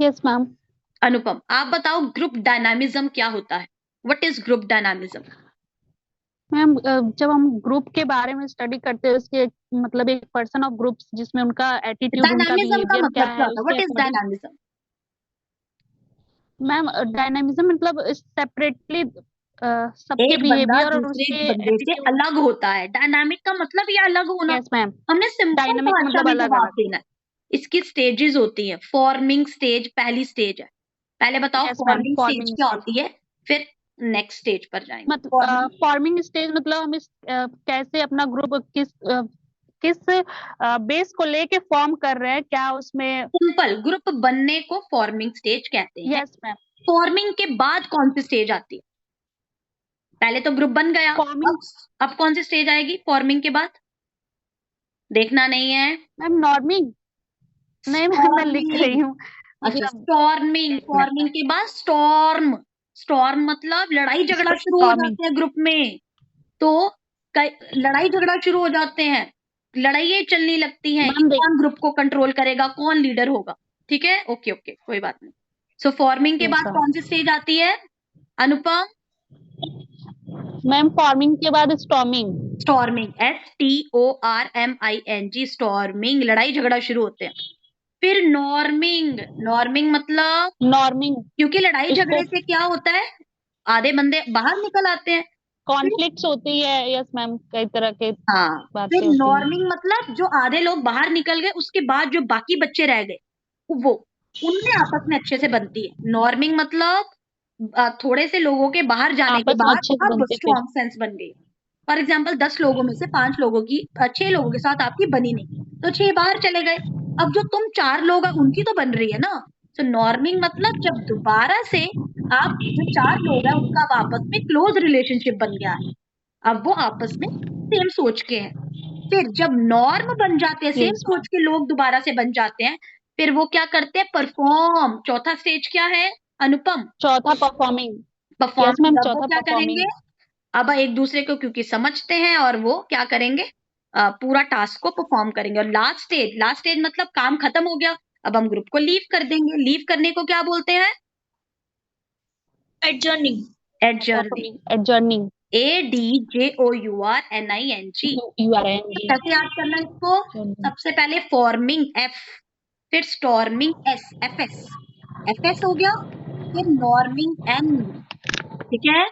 Yes ma'am. अनुपम, आप बताओ group dynamism क्या होता है? What is group dynamism? Ma'am जब हम ग्रुप के बारे में स्टडी करते हैं उसके मतलब एक पर्सन ऑफ ग्रुप्स जिसमें उनका एटीट्यूड उनका डायनामिज्म का बिहेवियर क्या मतलब क्या है होता है? उसके what is according. Dynamism? Ma'am dynamism मतलब सेपरेटली सबके एक बंदा बिहेवियर और दूसरे उसके बंदे से एटीट्यूड। अलग होता है। डायनामिक का मतलब ये अलग होना। Yes ma'am. हमने सिंपल डायनामिक भाषा मतलब में अलग जवाब अलग। देना है। इसकी स्टेजेस होती हैं। फॉर्मिंग स्टेज पहली स्टेज है। पहले बताओ yes ma'am forming stage forming क्या स्टेज। होती है, फिर नेक्स्ट स्टेज पर जाएंगे। मतलब फॉर्मिंग फॉर्मिंग स्टेज मतलब हम इस कैसे अपना ग्रुप किस बेस को लेके फॉर्म कर रहे हैं क्या उसमें। सिंपल ग्रुप बनने को फॉर्मिंग स्टेज कहते हैं। Yes ma'am. फॉर्मिंग के बाद कौन सी स्टेज आती है? पहले तो ग्रुप बन गया। फॉर्मिंग। अब कौन सी स्टेज आएगी फॉर्मिंग के बाद? देखना नहीं है। Ma'am norming. नहीं मैम मैं लिख रही स्टॉर्मिंग। हूँ। अच्छा, मतलब स्टॉर्मिंग। एक मिनट फॉर्मिंग मैम। के बाद स्टॉर्म। स्टॉर्म मतलब लड़ाई झगड़ा शुरू हो स्टॉर्मिंग। जाते हैं ग्रुप में। तो लड़ाई झगड़ा शुरू हो जाते हैं। लड़ाइयाँ चलने लगती हैं कि मैम देख। कौन ग्रुप को कंट्रोल करेगा, कौन लीडर होगा। ठीक है, ओके ओके, कोई बात नहीं। सो फॉर्मिंग के यस बाद कौन सी स्टेज आती है अनुपम? मैम फॉर्मिंग के बाद स्टॉर्मिंग। स्टॉर्मिंग। STORMING। स्टॉर्मिंग, लड़ाई झगड़ा शुरू होते हैं। फिर नॉर्मिंग। नॉर्मिंग मतलब, नॉर्मिंग क्योंकि लड़ाई इसको झगड़े से क्या होता है, आधे बंदे बाहर निकल आते हैं। फिर कॉन्फ्लिक्ट्स होती है। यस मैम कई तरह के हाँ, फिर बातें होती हैं। नॉर्मिंग मतलब जो आधे लोग बाहर निकल गए उसके बाद जो बाकी बच्चे रह गए, वो उनमें आपस में अच्छे से बनती है। नॉर्मिंग मतलब थोड़े से लोगों के बाहर जाने के आपस में अच्छे बाद से अब बनते फिर। स्ट्रॉन्ग सेंस बन गई। फॉर एग्जाम्पल 10 लोगों में से 5 लोगों की 6 लोगों के साथ आपकी बनी नहीं, तो 6 बाहर चले गए। अब जो तुम 4 लोग हैं उनकी तो बन रही है ना। तो नॉर्मिंग मतलब जब दोबारा से आप जो 4 लोग हैं उनका अब आपस में क्लोज रिलेशनशिप बन गया है। अब वो आपस में सेम सोच के हैं। फिर जब नॉर्म बन जाते हैं, सेम यस मैम। सोच के लोग दोबारा से बन जाते हैं, फिर वो क्या करते हैं, परफॉर्म। चौथा स्टेज क्या है अनुपम? चौथा परफॉर्मिंग। Yes performing. मैम अब वो चौथा क्या करेंगे, परफॉर्मिंग। अब एक दूसरे को क्योंकि समझते हैं और वो क्या करेंगे, पूरा टास्क को परफॉर्म करेंगे। और लास्ट स्टेज मतलब काम खत्म हो गया, अब हम ग्रुप को लीव कर देंगे। लीव करने को क्या बोलते हैं? Adjourning. Adjourning. Performing adjourning. ADJOURNING। U R N G. कैसे याद करना है इसको? सबसे पहले फॉर्मिंग F, फिर स्टॉर्मिंग FS। FS हो गया, फिर नॉर्मिंग N। ठीक है,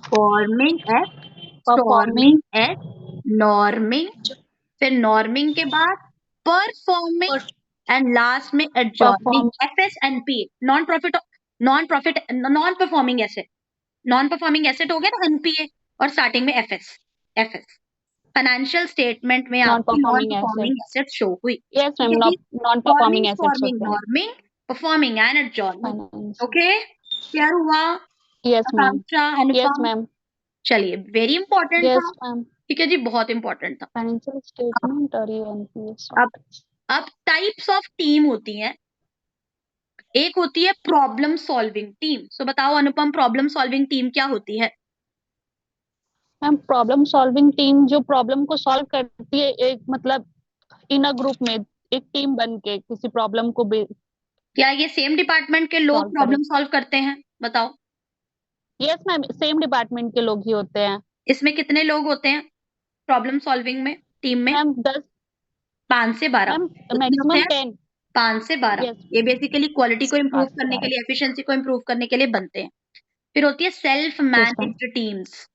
forming F, performing. Storming S, norming, फिर नॉर्मिंग के बाद परफॉर्मिंग, एंड लास्ट में adjourning. Perform. FSNP, non performing asset. Non performing asset हो गया ना NPA, और स्टार्टिंग में FS। फाइनेंशियल स्टेटमेंट में नॉन आपकी non performing asset. Performing asset show हुई। यस ठीक मैम है जी। Non forming, performing assets storming, होते हैं। Norming, performing and adjourning. Finance. Okay, clear हुआ yes ma'am. Akanksha, yes Anupam? Ma'am. चलिए, वेरी इंपॉर्टेंट था। Yes ma'am. ठीक है जी, बहुत इंपॉर्टेंट था। फाइनेंशियल स्टेटमेंट और ये एनपीएस। अब अब टाइप्स ऑफ टीम होती हैं। एक होती है प्रॉब्लम सॉल्विंग टीम। सो बताओ अनुपम, प्रॉब्लम सॉल्विंग टीम क्या होती है? मैम प्रॉब्लम सॉल्विंग टीम जो प्रॉब्लम को सॉल्व करती है एक मतलब इन अ ग्रुप में एक टीम बन के किसी प्रॉब्लम को क्या ये सेम डिपार्टमेंट के लोग सॉल्व करे। प्रॉब्लम सॉल्व करते हैं? बताओ। यस मैम सेम डिपार्टमेंट के लोग ही होते हैं। इसमें कितने लोग होते हैं प्रॉब्लम सॉल्विंग में, टीम में? मैम 10। 5 से 12। मैम कितने होते मैक्सिमम हैं? 10। 5 से 12। यस ये बेसिकली क्वालिटी को इम्प्रूव 5 से करने के 12। लिए, एफिशिएंसी को इम्प्रूव करने के लिए बनते हैं। फिर होती है self yes ma'am managed teams.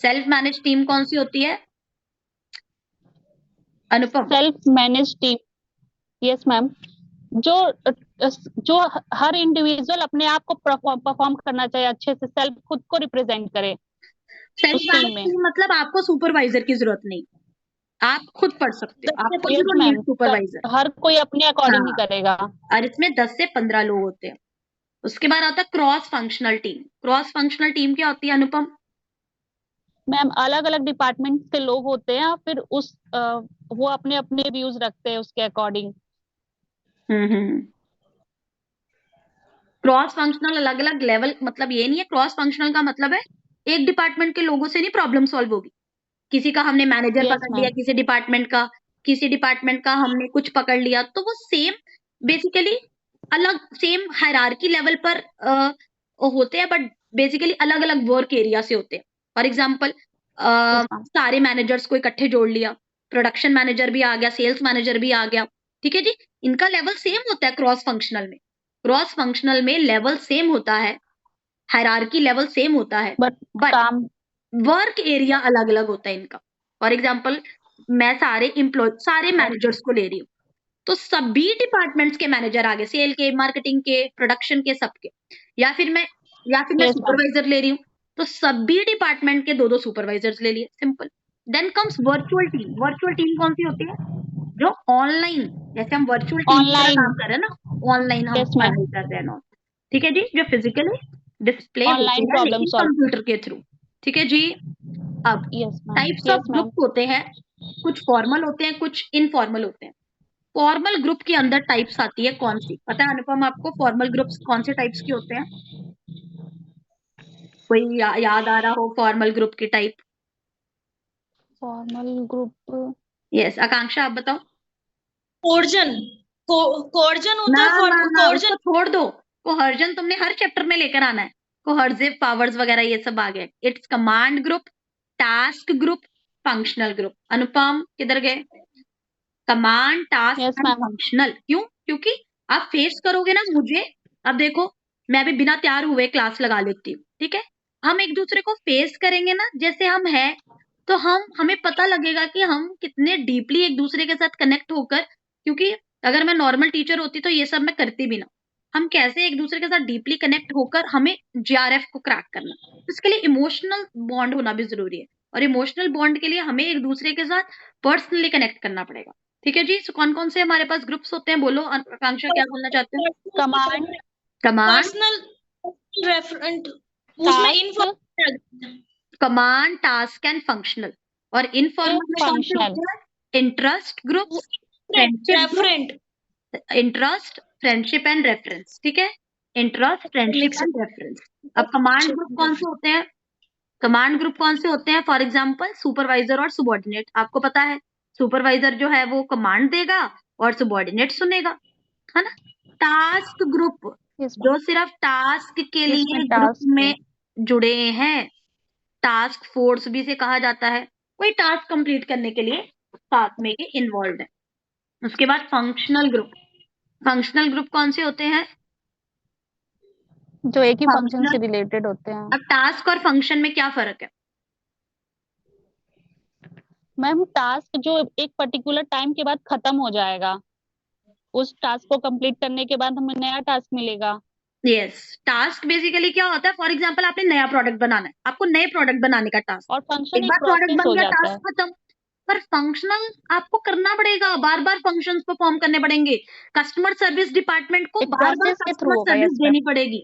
Self manage team कौन सी होती है Anupam? Self manage team. Yes ma'am जो जो हर इंडिविजुअल अपने आप को परफॉर्म करना चाहिए अच्छे से सेल्फ खुद को रिप्रेजेंट करे सेल्फ उस टीम मैनेज में। टीम मतलब आपको सुपरवाइजर की जरूरत नहीं, आप खुद पढ़ सकते हो, आपको you yes don't need ma'am supervisor. हर कोई अपने अकॉर्डिंग ही हाँ, करेगा। और इसमें 10 से 15 लोग होते हैं। उसके बाद आता है cross functional team. Cross functional team क्या होती है अनुपम? मैम अलग अलग डिपार्टमेंट के लोग होते हैं फिर वो अपने अपने व्यूज रखते हैं उसके अकॉर्डिंग। हम्म। क्रॉस फंक्शनल अलग अलग लेवल, मतलब ये नहीं है, क्रॉस फंक्शनल का मतलब है एक डिपार्टमेंट के लोगों से नहीं प्रॉब्लम सॉल्व होगी। किसी का हमने मैनेजर यस पकड़ लिया, मैम। किसी डिपार्टमेंट का, किसी डिपार्टमेंट का हमने कुछ पकड़ लिया, तो वो सेम बेसिकली अलग सेम हायरार्की लेवल पर होते हैं, बट बेसिकली अलग अलग वर्क एरिया से होते हैं। For example yes ma'am. सारे मैनेजर्स को इकट्ठे जोड़ लिया, प्रोडक्शन मैनेजर भी आ गया, सेल्स मैनेजर भी आ गया, ठीक है जी। इनका लेवल सेम होता है क्रॉस फंक्शनल में, क्रॉस फंक्शनल में लेवल सेम होता है, हायरार्की लेवल सेम होता है, बट बट काम। वर्क एरिया अलग अलग होता है इनका। फॉर एग्जाम्पल मैं सारे मैनेजर्स को ले रही हूँ, तो सभी डिपार्टमेंट्स के मैनेजर आ गए, सेल के, मार्केटिंग के, प्रोडक्शन के, सबके। या फिर मैं या फिर मैं यस मैम। सुपरवाइजर ले रही हूँ, तो सभी डिपार्टमेंट के दो दो सुपरवाइजर्स ले लिए, simple. Then comes virtual team. Virtual team कौन सी होती है? जो ऑनलाइन, जैसे हम वर्चुअल टीम की तरह ऑनलाइन। काम कर रहे हैं ना, ऑनलाइन हम यस मैम। पढ़ाई कर रहे हैं ना, ठीक है जी, जो फिजिकली डिस्प्ले होते ऑनलाइन हैं प्रॉब्लम लेकिन सॉल्व। कंप्यूटर के थ्रू, ठीक है जी। अब yes ma'am. Types of yes ma'am. Group होते हैं, कुछ फॉर्मल होते हैं, कुछ इनफॉर्मल होते हैं। फॉर्मल ग्रुप के अंदर टाइप्स आती है कौन सी, पता है अनुपम आपको फॉर्मल ग्रुप्स कौन से टाइप्स के होते हैं? कोई याद आ रहा हो फॉर्मल ग्रुप की टाइप? Formal group. यस, आकांक्षा आप बताओ। कोर्जन। कोर्जन ना होता है ना फॉर्म ना, उसको कोर्जन। छोड़ दो। कोहर्जन तुमने हर चैप्टर में लेकर आना है, कोहर्सिव पावर्स वगैरह ये सब आ गए। It's command group, task group, functional group. Anupam किधर गए? Command, task yes and ma'am. Functional. क्यों? क्योंकि आप फेस करोगे ना मुझे। अब देखो, मैं भी बिना तैयार हुए क्लास लगा लेती हूँ, ठीक है। हम एक दूसरे को फेस करेंगे ना जैसे हम हैं, तो हमें पता लगेगा कि हम कितने डीपली एक दूसरे के साथ कनेक्ट होकर, क्योंकि अगर मैं नॉर्मल टीचर होती तो ये सब मैं करती भी ना। हम कैसे एक दूसरे के साथ डीपली कनेक्ट होकर हमें जीआरएफ को क्रैक करना, इसके लिए इमोशनल बॉन्ड होना भी जरूरी है। और इमोशनल बॉन्ड के लिए हमें एक दूसरे के साथ पर्सनली कनेक्ट करना पड़ेगा, ठीक है जी। सो कौन कौन से हमारे पास ग्रुप्स होते हैं, बोलो आकांक्षा क्या बोलना चाहते हो? कमांड, कमांड, पर्सनल रेफरेंट, उसमें task information. Command, task and functional. और इनफॉर्मल में कौन से फंक्शनल। होते हैं? Interest groups, friendship group, referent. Interest, friendship and reference, ठीक है। Interest, friendship mix. And reference. अब कमांड ग्रुप कौन से होते हैं? कमांड ग्रुप कौन से होते हैं? फॉर एग्जाम्पल सुपरवाइजर और सुबॉर्डिनेट, आपको पता है। सुपरवाइजर जो है वो कमांड देगा और सुबॉर्डिनेट सुनेगा, है ना। टास्क ग्रुप, यस जो सिर्फ टास्क के जिसमें लिए ग्रुप टास्क। में जुड़े हैं। टास्क फोर्स भी से कहा जाता है, कोई टास्क कंप्लीट करने के लिए साथ में ये इन्वॉल्व है। उसके बाद फंक्शनल ग्रुप। फंक्शनल ग्रुप कौन से होते हैं? जो एक ही फंक्शन फंक्शनल। से रिलेटेड होते हैं। अब टास्क और फंक्शन में क्या फर्क है? मैम टास्क जो एक पर्टिकुलर टाइम के बाद खत्म हो जाएगा, उस टास्क को कंप्लीट करने के बाद हमें नया टास्क मिलेगा। यस, टास्क बेसिकली क्या होता है? फॉर एग्जाम्पल आपने नया प्रोडक्ट बनाना है, आपको नए प्रोडक्ट बनाने का टास्क। और फंक्शन एक एक बार प्रोडक्ट प्रोसेस बन हो गया, जाता है। टास्क खत्म। पर फंक्शनल आपको करना पड़ेगा, बार बार फंक्शंस परफॉर्म करने पड़ेंगे। कस्टमर सर्विस डिपार्टमेंट को एक बार बार प्रोसेस के थ्रू कस्टमर होगा। Service yes ma'am. देनी पड़ेगी।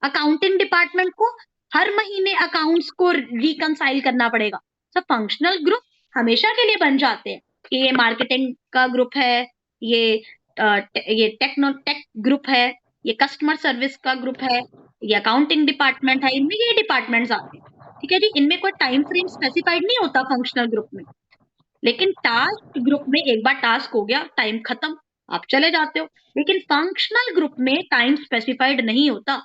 अकाउंटिंग डिपार्टमेंट को हर महीने अकाउंट्स को रिकंसाइल करना पड़ेगा। तो फंक्शनल ग्रुप हमेशा के लिए बन जाते हैं कि ये मार्केटिंग का ग्रुप है, ये ये टेक ग्रुप है, ये कस्टमर सर्विस का ग्रुप है, ये अकाउंटिंग डिपार्टमेंट है, इनमें ये डिपार्टमेंट्स आते हैं, ठीक है जी। इनमें कोई टाइम फ्रेम स्पेसिफाइड नहीं होता फंक्शनल ग्रुप में। लेकिन टास्क ग्रुप में एक बार टास्क हो गया, टाइम खत्म, आप चले जाते हो। लेकिन फंक्शनल ग्रुप में टाइम स्पेसिफाइड नहीं होता,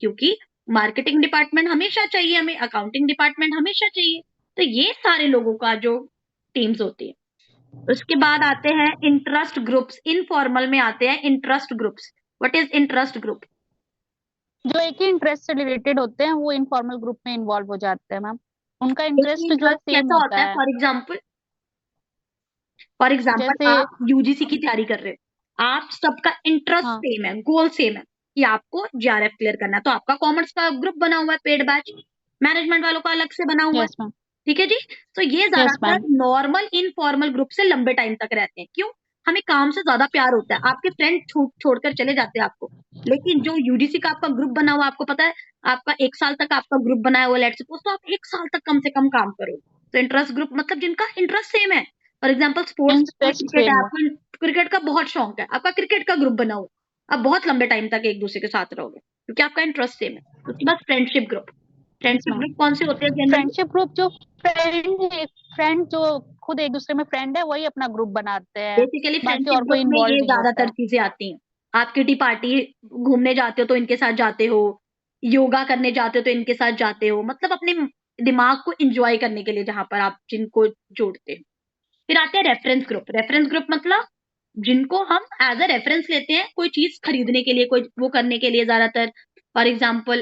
क्योंकि मार्केटिंग डिपार्टमेंट हमेशा चाहिए हमें, अकाउंटिंग डिपार्टमेंट हमेशा चाहिए। तो ये सारे लोगों का जो टीम्स होती है। उसके बाद आते हैं इंटरेस्ट ग्रुप्स, इनफॉर्मल में आते हैं interest groups. What is interest group? जो एक ही इंटरेस्ट से रिलेटेड होते हैं वो इनफॉर्मल ग्रुप में इन्वॉल्व हो जाते हैं मैम। उनका देखिए इंटरेस्ट जो है इंटरेस्ट सेम कैसा होता होता है? है। फॉर एग्जाम्पल जैसे। आप यूजीसी की तैयारी कर रहे हो, आप सबका इंटरेस्ट हाँ। सेम है, गोल सेम है कि आपको जीआरएफ क्लियर करना है, तो आपका कॉमर्स का ग्रुप बना हुआ है, पेड बैच। मैनेजमेंट वालों का अलग से बना हुआ है, यस मैम। ठीक है जी। तो ये यस ज्यादातर मैम। नॉर्मल इनफॉर्मल ग्रुप से लंबे टाइम तक रहते हैं। क्यों? हमें काम से ज्यादा प्यार होता है, आपके फ्रेंड छोड़कर चले जाते हैं आपको। लेकिन जो यूजीसी का आपका ग्रुप बना हुआ, आपको पता है आपका 1 साल तक आपका ग्रुप बनाया हुआ, लेट्स सपोज, तो आप 1 साल तक कम से कम काम करो। तो इंटरेस्ट ग्रुप मतलब जिनका इंटरेस्ट सेम है। फॉर एग्जाम्पल स्पोर्ट्स में इंटरेस्ट क्रिकेट है, सेम हो। आपको क्रिकेट का बहुत शौक है, आपका क्रिकेट का ग्रुप बना हुआ, आप बहुत लंबे टाइम तक एक दूसरे के साथ रहोगे क्योंकि आपका इंटरेस्ट सेम है। उसके बाद friendship group. Yes friendship ma'am. Group कौन से होते हैं जनरली? फ्रेंडशिप ग्रुप जो फ्रेंड जो खुद एक दूसरे में फ्रेंड है वही अपना ग्रुप बनाते हैं। बेसिकली बाकी फ्रेंडशिप और कोई ग्रुप में ये इन्वॉल्व नहीं होता ज्यादातर है। चीजें आती हैं। आप किटी पार्टी घूमने जाते हो तो इनके साथ जाते हो, योगा करने जाते हो तो इनके साथ जाते हो, मतलब अपने दिमाग को एंजॉय करने के लिए जहां पर आप जिनको जोड़ते हो। फिर आते हैं रेफरेंस ग्रुप। रेफरेंस ग्रुप मतलब जिनको हम एज अ रेफरेंस लेते हैं कोई चीज खरीदने के लिए, कोई वो करने के लिए। ज्यादातर फॉर एग्जाम्पल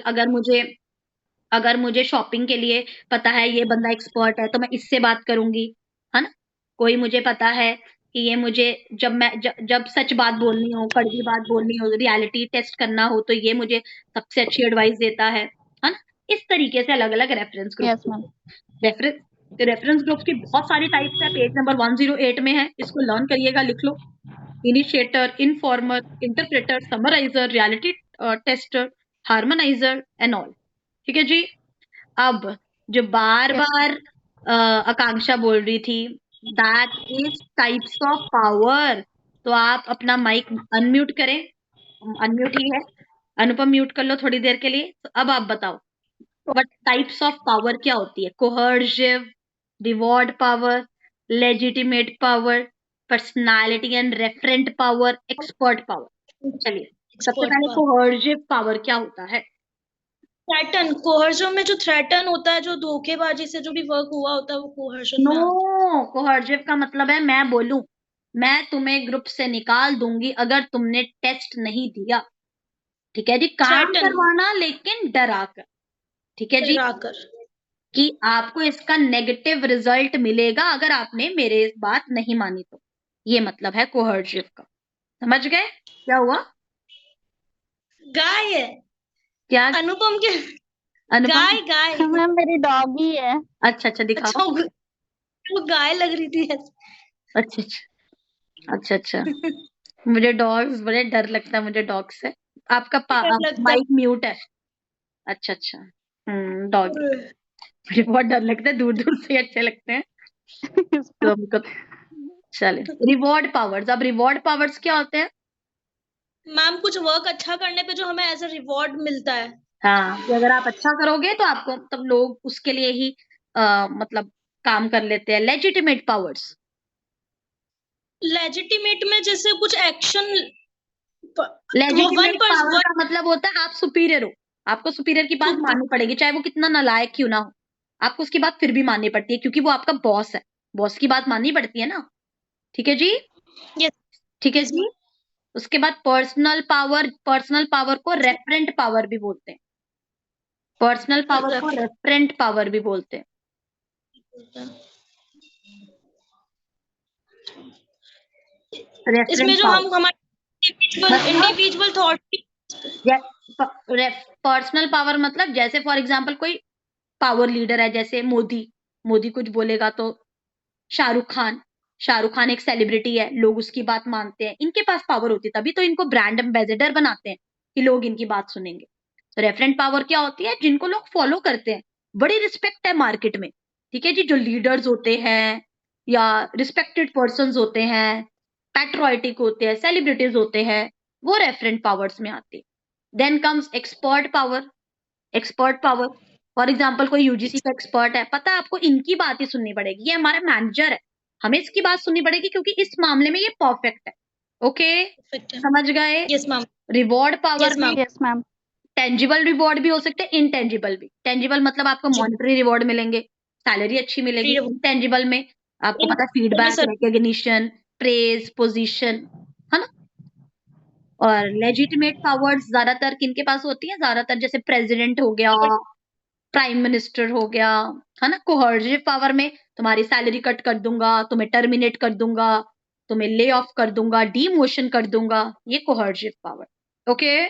अगर मुझे शॉपिंग के लिए पता है ये बंदा एक्सपर्ट है तो मैं इससे बात करूंगी, है ना। कोई मुझे पता है कि ये मुझे जब सच बात बोलनी हो, कड़वी बात बोलनी हो, रियलिटी टेस्ट करना हो तो ये मुझे सबसे अच्छी एडवाइस देता है ना। इस तरीके से अलग अलग reference group. Yes ma'am. Reference reference groups की बहुत सारी टाइप्स है, पेज नंबर 108 में है, इसको लर्न करिएगा, लिख लो। Initiator, informer, interpreter, summariser, reality tester, harmoniser and all. ठीक है जी। अब जो बार Yes. बार आकांक्षा बोल रही थी, that is types of power. तो आप अपना माइक अनम्यूट करें, अनम्यूट ही है। अनुपम म्यूट कर लो थोड़ी देर के लिए। तो अब आप बताओ व्हाट टाइप्स ऑफ पावर क्या होती है। Coercive, reward power, legitimate power, personality and referent power, expert power. चलिए सबसे एक्सपर्ट पहले पावर। कोहर्सिव पावर क्या होता है। थ्रेटन, कोहर्जन में जो थ्रेटन होता है, जो धोखेबाजी से जो भी वर्क हुआ होता है, वो कोहर्जन नो, में आता है। कोहर्सिव का मतलब है मैं बोलूं मैं तुम्हें ग्रुप से निकाल दूंगी अगर तुमने टेस्ट नहीं दिया। ठीक है जी, काम थ्रेटन, करवाना लेकिन डरा कर। ठीक है जी, डराकर। कि आपको इसका नेगेटिव रिजल्ट मिलेगा अगर आपने मेरे इस बात नहीं मानी तो। ये मतलब है कोहर्सिव का। समझ गए क्या हुआ। गाय है क्या अनुपम के। अनुपम। गाय गाय। मैम मेरी डॉगी है। अच्छा अच्छा दिखाओ। अच्छा, वो गाय लग रही थी ऐसे। अच्छा अच्छा अच्छा अच्छा। मुझे डॉग्स बड़े डर लगता है, मुझे डॉग से। आपका डर लगता माइक म्यूट है। अच्छा अच्छा। डॉग है। मुझे बहुत डर लगता है, दूर दूर से अच्छे लगते हैं तो हमको। चले रिवॉर्ड पावर्स। अब रिवॉर्ड पावर्स क्या होते हैं। मैम, कुछ वर्क अच्छा करने पे जो हमें एज अ रिवॉर्ड मिलता है। हाँ, कि अगर आप अच्छा करोगे तो आपको तब लोग उसके लिए ही मतलब काम कर लेते हैं। Legitimate powers. लेजिटिमेट में जैसे कुछ एक्शन, वो वन लेजिटिमेट पावर पर्सन। का मतलब होता है आप सुपीरियर हो, आपको सुपीरियर की बात माननी पड़ेगी, चाहे वो कितना नालायक क्यों ना हो। आपको उसकी बात फिर भी माननी पड़ती है क्योंकि वो आपका बॉस है, बॉस की बात माननी पड़ती है ना। ठीक है जी। यस, ठीक है यस जी। उसके बाद पर्सनल पावर को रेफरेंट पावर भी बोलते हैं। पर्सनल पावर को मैम। रेफरेंट पावर भी बोलते हैं। इसमें रेफरेंट जो पावर हम हमारे मतलब इंडिविजुअल थॉट। पर्सनल पावर मतलब जैसे फॉर एग्जांपल कोई पावर लीडर है, जैसे मोदी। मोदी कुछ बोलेगा तो शाहरुख खान एक सेलिब्रिटी है, लोग उसकी बात मानते हैं, इनके पास पावर होती है तभी तो इनको ब्रांड एम्बेसडर बनाते हैं कि लोग इनकी बात सुनेंगे। तो रेफरेंट पावर क्या होती है, जिनको लोग फॉलो करते हैं, बड़ी रिस्पेक्ट है मार्केट में। ठीक है जी, जो लीडर्स होते हैं या रिस्पेक्टेड पर्सन होते हैं, पैट्रियोटिक होते हैं, सेलिब्रिटीज होते हैं, वो रेफरेंट पावर्स में आते हैं। Then comes expert power. Expert power for example कोई यूजीसी का एक्सपर्ट है, पता है आपको इनकी बात ही सुननी पड़ेगी, ये हमारा मैनेजर है, हमें इसकी बात सुननी पड़ेगी क्योंकि इस मामले में ये परफेक्ट है। ओके, समझ गए। Yes ma'am. Reward power yes में ma'am. Yes ma'am. Tangible reward भी हो सकते हैं, इनटेंजिबल भी। टेंजिबल मतलब आपको जी। मॉनेटरी रिवॉर्ड मिलेंगे, सैलरी अच्छी मिलेगी। इनटेंजिबल में आपको पता में feedback, sir. Recognition, praise, position, है ना। और लेजिटिमेट पावर्स ज्यादातर किनके पास होती है, ज्यादातर जैसे प्रेसिडेंट हो गया, प्राइम मिनिस्टर हो गया, है ना। कोहर्सिव पावर में तुम्हारी सैलरी कट कर दूंगा, तुम्हें टर्मिनेट कर दूंगा, तुम्हें ले ऑफ कर दूंगा, डीमोशन कर दूंगा, ये कोहर्सिव पावर। ओके।